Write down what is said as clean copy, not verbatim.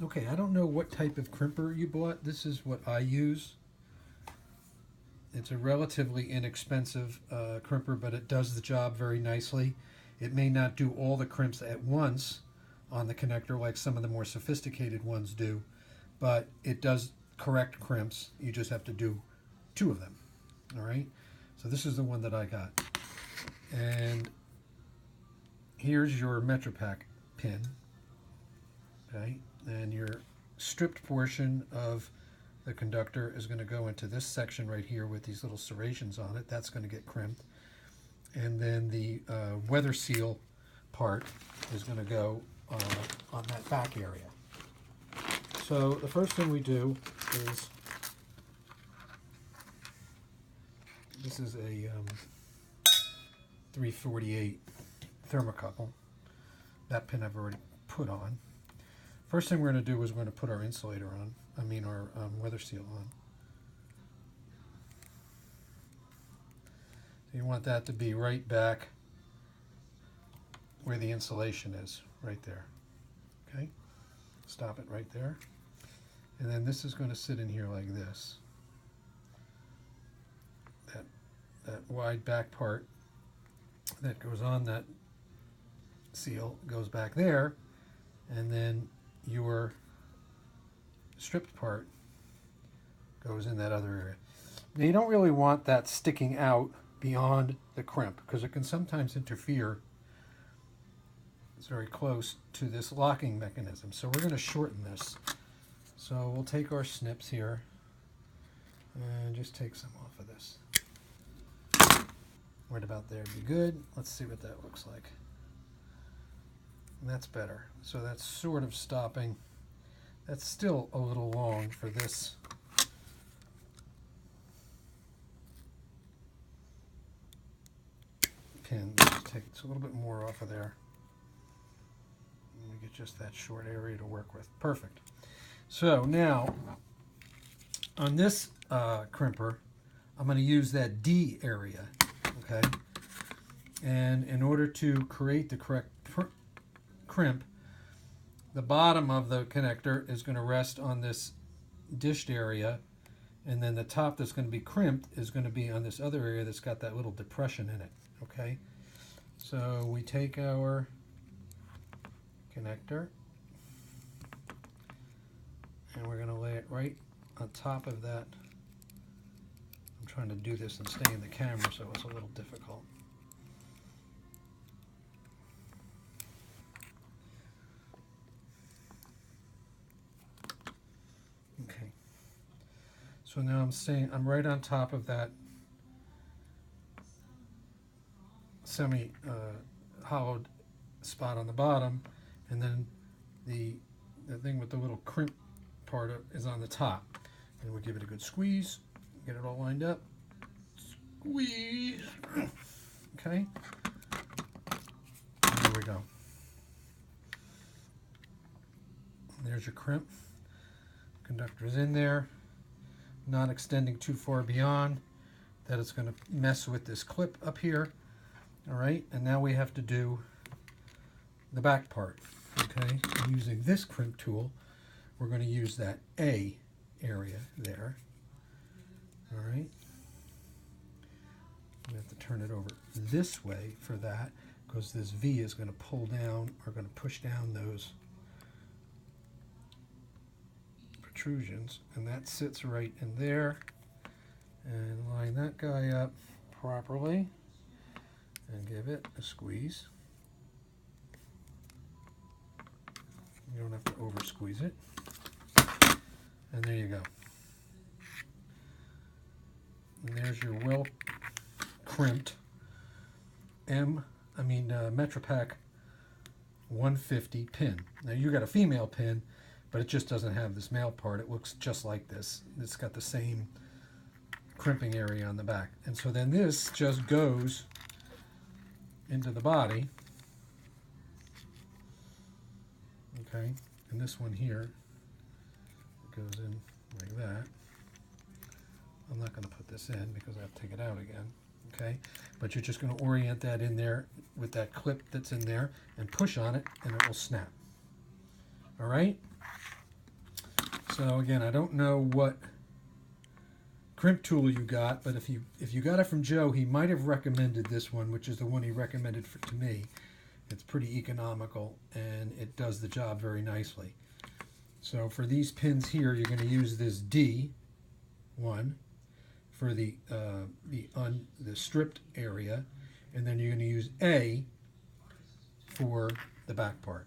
Okay, I don't know what type of crimper you bought. This is what I use. It's a relatively inexpensive crimper, but it does the job very nicely. It may not do all the crimps at once on the connector like some of the more sophisticated ones do, but it does correct crimps. You just have to do two of them. All right, so this is the one that I got. And here's your Metripak pin. Okay, and your stripped portion of the conductor is going to go into this section right here with these little serrations on it. That's going to get crimped. And then the weather seal part is going to go on that back area. So the first thing we do is, this is a 348 thermocouple. That pin I've already put on. First thing we're going to do is we're going to put our insulator on, our weather seal on. So you want that to be right back where the insulation is, right there. Okay, stop it right there. And then this is going to sit in here like this. That wide back part that goes on that seal goes back there, and then your stripped part goes in that other area. Now you don't really want that sticking out beyond the crimp because it can sometimes interfere. It's very close to this locking mechanism, so we're going to shorten this. So we'll take our snips here and just take some off of this. Right about there would be good. Let's see what that looks like. And that's better. So that's sort of stopping. That's still a little long for this. Pin. Just take a little bit more off of there. And we get just that short area to work with. Perfect. So now, on this crimper, I'm going to use that D area. Okay, and in order to create the correct crimp, the bottom of the connector is going to rest on this dished area, and then the top that's going to be crimped is going to be on this other area that's got that little depression in it. Okay, so we take our connector and we're going to lay it right on top of that. I'm trying to do this and stay in the camera, so it's a little difficult. Okay. So now I'm right on top of that semi hollowed spot on the bottom, and then the thing with the little crimp part is on the top. And we'll give it a good squeeze. Get it all lined up. Squeeze. Okay. There we go. There's your crimp. Conductor's in there. Not extending too far beyond that it's going to mess with this clip up here. All right. And now we have to do the back part. Okay. Using this crimp tool, we're going to use that A area there. All right, we have to turn it over this way for that because this V is going to pull down or going to push down those protrusions, and that sits right in there. And line that guy up properly and give it a squeeze. You don't have to over squeeze it. And there you go. And there's your well crimped Metripak 150 pin. Now you got a female pin, but it just doesn't have this male part. It looks just like this. It's got the same crimping area on the back. And so then this just goes into the body. Okay, and this one here goes in like that. I'm not going to put this in because I have to take it out again. Okay, but you're just going to orient that in there with that clip that's in there and push on it, and it will snap. All right, So again, I don't know what crimp tool you got, but if you got it from Joe, he might have recommended this one, which is the one he recommended to me. It's pretty economical and it does the job very nicely. So for these pins here, you're going to use this D one for the stripped area, and then you're going to use A for the back part.